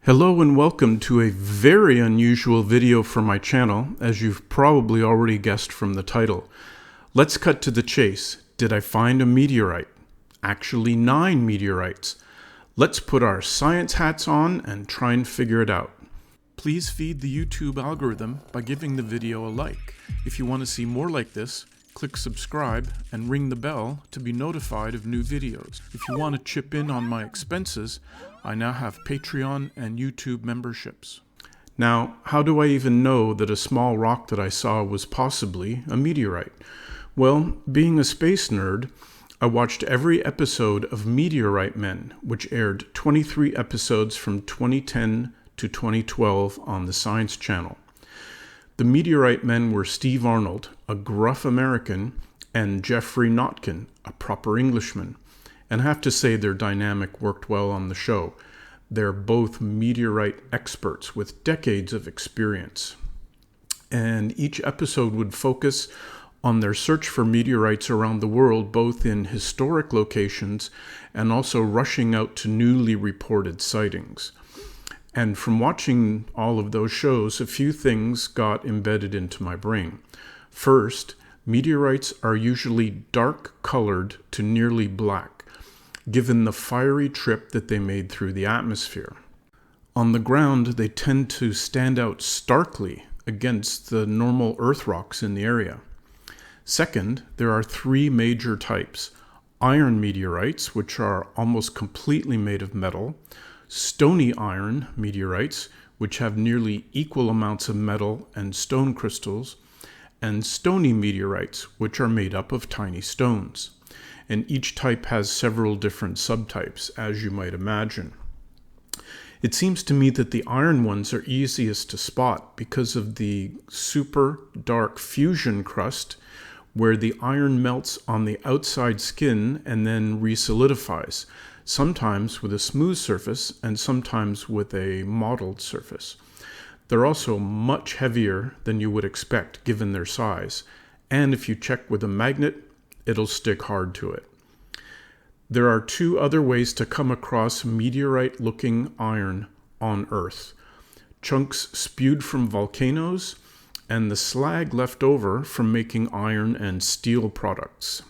Hello and welcome to a very unusual video for my channel, as you've probably already guessed from the title. Let's cut to the chase. Did I find a meteorite? Actually 9 meteorites. Let's put our science hats on and try and figure it out. Please feed the YouTube algorithm by giving the video a like. If you want to see more like this, click subscribe and ring the bell to be notified of new videos. If you want to chip in on my expenses, I now have Patreon and YouTube memberships. Now, how do I even know that a small rock that I saw was possibly a meteorite? Well, being a space nerd, I watched every episode of Meteorite Men, which aired 23 episodes from 2010 to 2012 on the Science Channel. The Meteorite Men were Steve Arnold, a gruff American, and Jeffrey Notkin, a proper Englishman. And I have to say their dynamic worked well on the show. They're both meteorite experts with decades of experience. And each episode would focus on their search for meteorites around the world, both in historic locations and also rushing out to newly reported sightings. And from watching all of those shows, a few things got embedded into my brain. First, meteorites are usually dark-colored to nearly black, given the fiery trip that they made through the atmosphere. On the ground, they tend to stand out starkly against the normal Earth rocks in the area. Second, there are 3 major types: iron meteorites, which are almost completely made of metal; Stony-Iron meteorites, which have nearly equal amounts of metal and stone crystals; and stony meteorites, which are made up of tiny stones. And each type has several different subtypes, as you might imagine. It seems to me that the iron ones are easiest to spot because of the super dark fusion crust, where the iron melts on the outside skin and then resolidifies, sometimes with a smooth surface and sometimes with a mottled surface. They're also much heavier than you would expect given their size, and if you check with a magnet, it'll stick hard to it. There are 2 other ways to come across meteorite-looking iron on Earth: chunks spewed from volcanoes and the slag left over from making iron and steel products.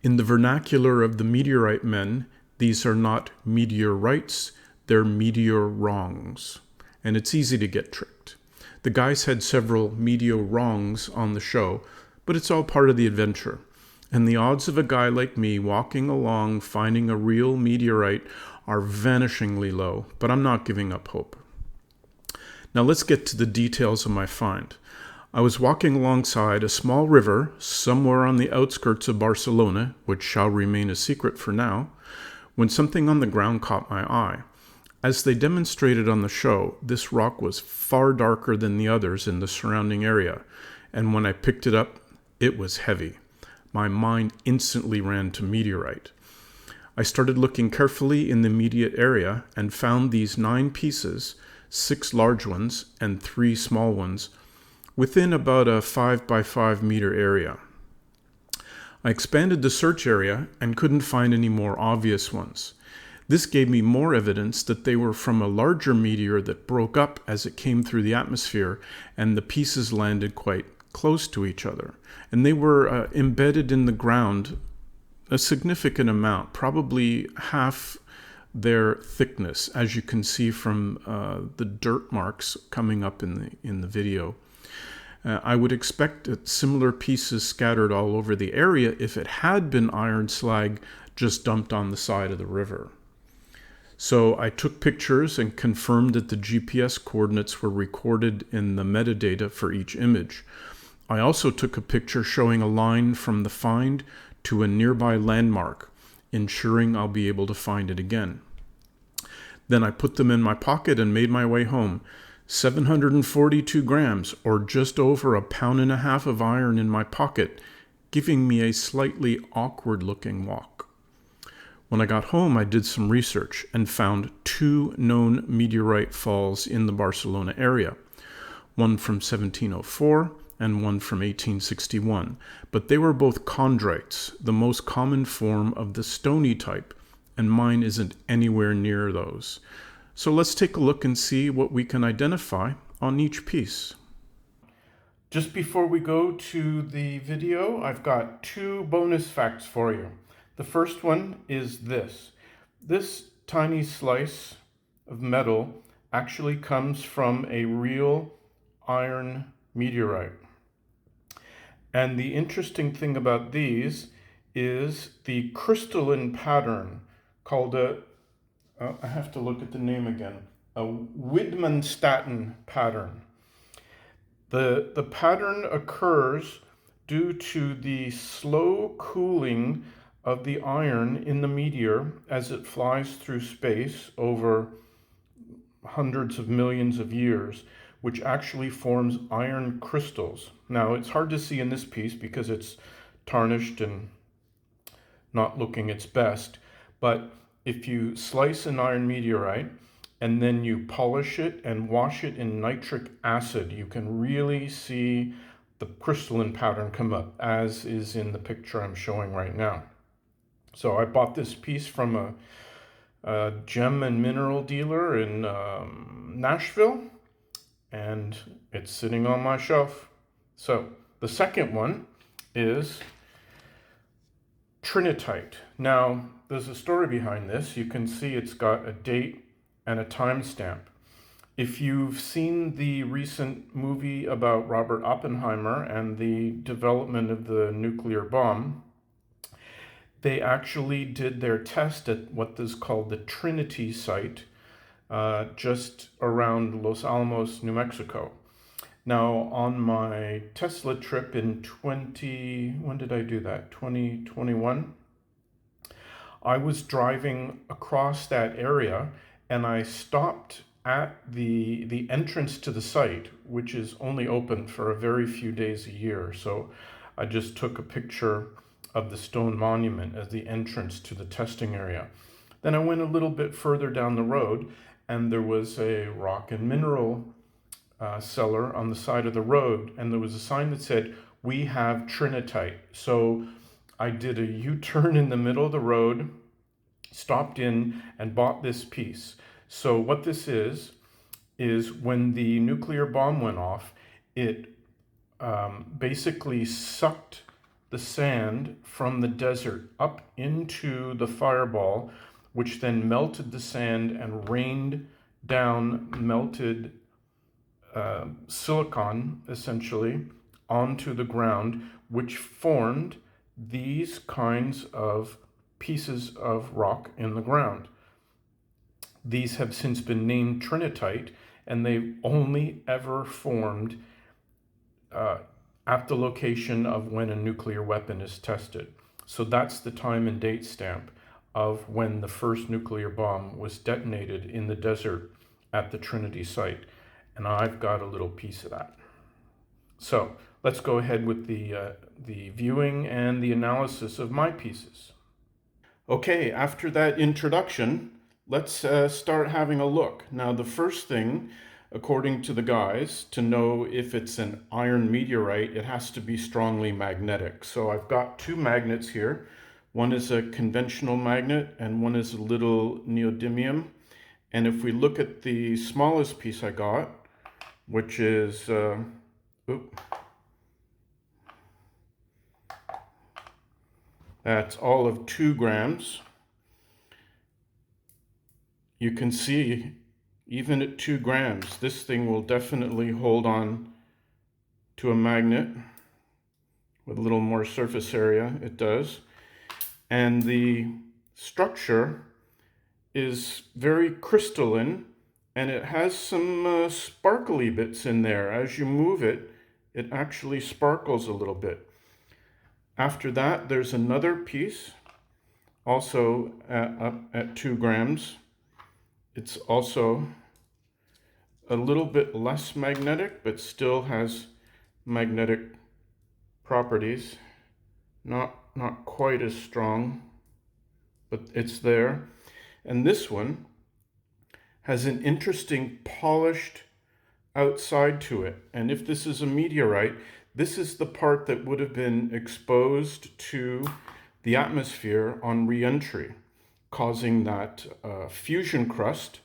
In the vernacular of the Meteorite Men, these are not meteorites, they're meteor-wrongs. And it's easy to get tricked. The guys had several meteor-wrongs on the show, but it's all part of the adventure. And the odds of a guy like me walking along finding a real meteorite are vanishingly low, but I'm not giving up hope. Now let's get to the details of my find. I was walking alongside a small river somewhere on the outskirts of Barcelona, which shall remain a secret for now, when something on the ground caught my eye. As they demonstrated on the show, this rock was far darker than the others in the surrounding area, and when I picked it up, it was heavy. My mind instantly ran to meteorite. I started looking carefully in the immediate area and found these 9 pieces, 6 large ones and 3 small ones, within about a 5 by 5 meter area. I expanded the search area and couldn't find any more obvious ones. This gave me more evidence that they were from a larger meteor that broke up as it came through the atmosphere, and the pieces landed quite close to each other. And they were embedded in the ground a significant amount, probably half their thickness, as you can see from the dirt marks coming up in the video. I would expect similar pieces scattered all over the area if it had been iron slag just dumped on the side of the river. So I took pictures and confirmed that the GPS coordinates were recorded in the metadata for each image. I also took a picture showing a line from the find to a nearby landmark, ensuring I'll be able to find it again. Then I put them in my pocket and made my way home. 742 grams, or just over 1.5 pounds of iron in my pocket, giving me a slightly awkward-looking walk. When I got home, I did some research and found 2 known meteorite falls in the Barcelona area, one from 1704 and one from 1861, but they were both chondrites, the most common form of the stony type, and mine isn't anywhere near those. So let's take a look and see what we can identify on each piece. Just before we go to the video, I've got two bonus facts for you. The first one is this. This tiny slice of metal actually comes from a real iron meteorite. And the interesting thing about these is the crystalline pattern called I have to look at the name again, a Widmanstatten pattern. The pattern occurs due to the slow cooling of the iron in the meteor as it flies through space over hundreds of millions of years, which actually forms iron crystals. Now, it's hard to see in this piece because it's tarnished and not looking its best, but if you slice an iron meteorite and then you polish it and wash it in nitric acid, you can really see the crystalline pattern come up, as is in the picture I'm showing right now. So I bought this piece from a gem and mineral dealer in Nashville, and it's sitting on my shelf. So the second one is trinitite. Now, there's a story behind this. You can see it's got a date and a timestamp. If you've seen the recent movie about Robert Oppenheimer and the development of the nuclear bomb, they actually did their test at what is called the Trinity site, just around Los Alamos, New Mexico. Now, on my Tesla trip in when did I do that? 2021? I was driving across that area and I stopped at the entrance to the site, which is only open for a very few days a year. So I just took a picture of the stone monument as the entrance to the testing area. Then I went a little bit further down the road and there was a rock and mineral cellar on the side of the road, and there was a sign that said, "We have trinitite." So I did a U-turn in the middle of the road, stopped in and bought this piece. So what this is when the nuclear bomb went off, it basically sucked the sand from the desert up into the fireball, which then melted the sand and rained down melted silicon, essentially, onto the ground, which formed these kinds of pieces of rock in the ground. These have since been named trinitite, and they've only ever formed at the location of when a nuclear weapon is tested. So that's the time and date stamp of when the first nuclear bomb was detonated in the desert at the Trinity site. And I've got a little piece of that. So let's go ahead with the viewing and the analysis of my pieces. Okay, after that introduction, let's start having a look. Now, the first thing, according to the guys, to know if it's an iron meteorite, it has to be strongly magnetic. So I've got two magnets here. One is a conventional magnet and one is a little neodymium. And if we look at the smallest piece I got, which is, that's all of 2 grams. You can see, even at 2 grams, this thing will definitely hold on to a magnet. With a little more surface area, it does. And the structure is very crystalline, and it has some sparkly bits in there. As you move it, it actually sparkles a little bit. After that, there's another piece, also at 2 grams. It's also a little bit less magnetic, but still has magnetic properties. Not quite as strong, but it's there. And this one has an interesting polished outside to it. And if this is a meteorite, this is the part that would have been exposed to the atmosphere on re-entry, causing that fusion crust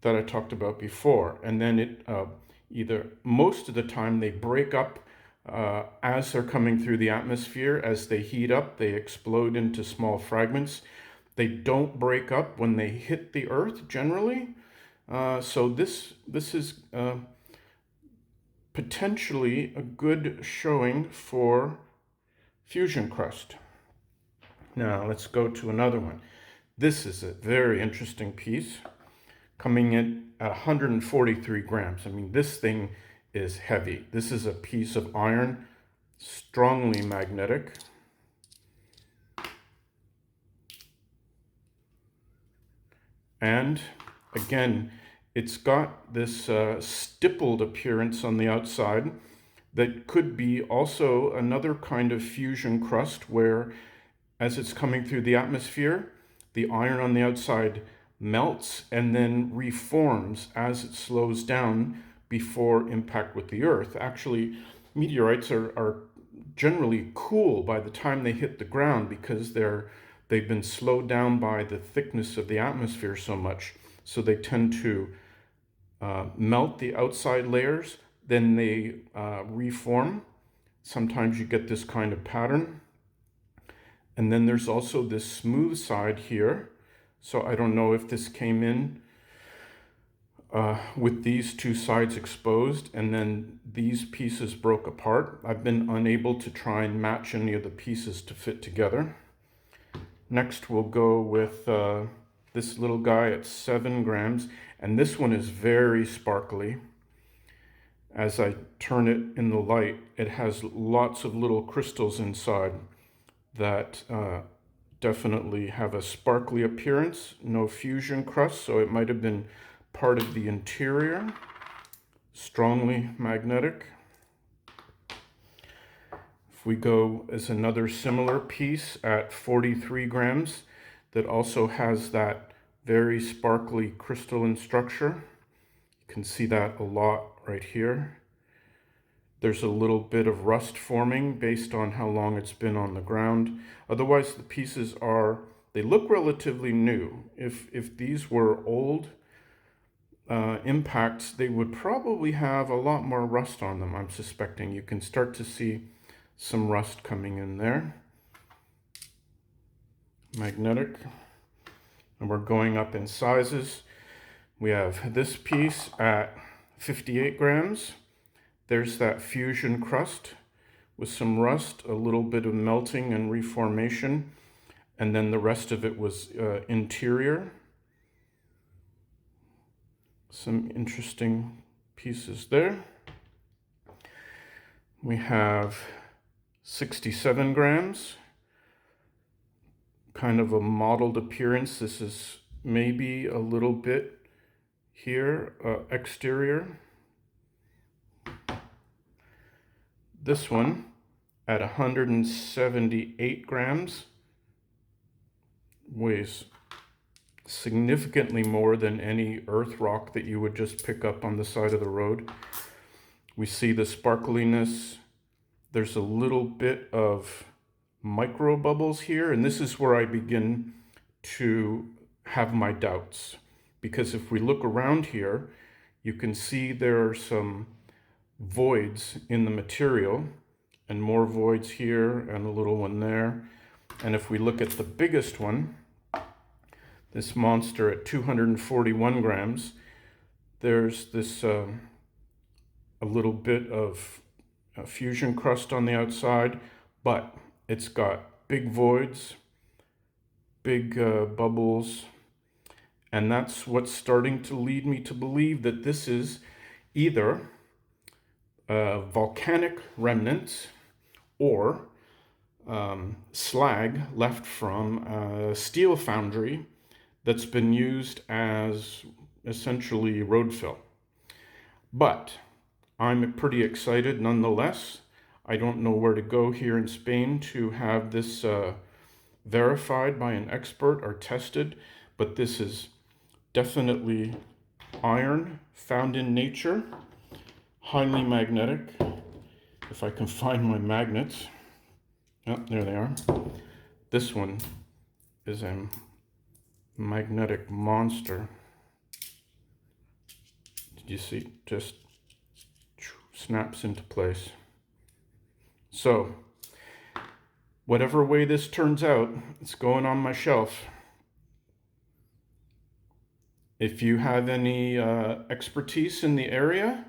that I talked about before. And then it either, most of the time, they break up as they're coming through the atmosphere. As they heat up, they explode into small fragments. They don't break up when they hit the Earth generally. So this is potentially a good showing for fusion crust. Now let's go to another one. This is a very interesting piece, coming in at 143 grams. I mean, this thing is heavy. This is a piece of iron, strongly magnetic. And again, it's got this stippled appearance on the outside that could be also another kind of fusion crust where, as it's coming through the atmosphere, the iron on the outside melts and then reforms as it slows down before impact with the Earth. Actually, meteorites are generally cool by the time they hit the ground because they've been slowed down by the thickness of the atmosphere so much. So they tend to melt the outside layers, then they reform. Sometimes you get this kind of pattern. And then there's also this smooth side here. So I don't know if this came in with these two sides exposed and then these pieces broke apart. I've been unable to try and match any of the pieces to fit together. Next we'll go with this little guy at 7 grams, and this one is very sparkly. As I turn it in the light, it has lots of little crystals inside that definitely have a sparkly appearance. No fusion crust, so it might have been part of the interior. Strongly magnetic. If we go as another similar piece at 43 grams that also has that very sparkly crystalline structure. You can see that a lot right here. There's a little bit of rust forming based on how long it's been on the ground. Otherwise, the pieces they look relatively new. If these were old impacts, they would probably have a lot more rust on them, I'm suspecting. You can start to see some rust coming in there. Magnetic. And we're going up in sizes. We have this piece at 58 grams. There's that fusion crust with some rust, a little bit of melting and reformation, and then the rest of it was interior. Some interesting pieces there. We have 67 grams, kind of a mottled appearance. This is maybe a little bit here, exterior. This one at 178 grams weighs significantly more than any earth rock that you would just pick up on the side of the road. We see the sparkliness. There's a little bit of micro bubbles here, and this is where I begin to have my doubts. Because if we look around here, you can see there are some voids in the material, and more voids here and a little one there. And if we look at the biggest one, this monster at 241 grams, there's this a little bit of fusion crust on the outside, but it's got big voids, big bubbles, and that's what's starting to lead me to believe that this is either volcanic remnants or slag left from a steel foundry that's been used as essentially road fill. But I'm pretty excited nonetheless. I don't know where to go here in Spain to have this verified by an expert or tested, but this is definitely iron found in nature, highly magnetic. If I can find my magnets. Oh, there they are. This one is a magnetic monster. You see, just snaps into place. So, whatever way this turns out, it's going on my shelf. If you have any expertise in the area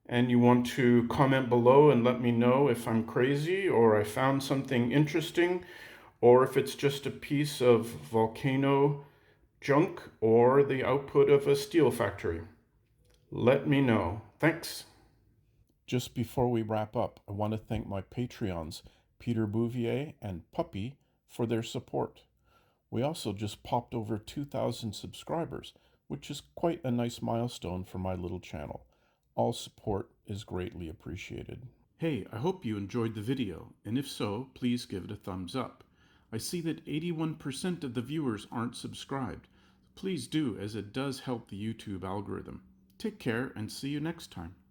and you want to comment below and let me know if I'm crazy or I found something interesting, or if it's just a piece of volcano junk or the output of a steel factory, let me know. Thanks. Just before we wrap up, I want to thank my Patreons, Peter Bouvier and Puppy, for their support. We also just popped over 2,000 subscribers, which is quite a nice milestone for my little channel. All support is greatly appreciated. Hey, I hope you enjoyed the video, and if so, please give it a thumbs up. I see that 81% of the viewers aren't subscribed. Please do, as it does help the YouTube algorithm. Take care and see you next time.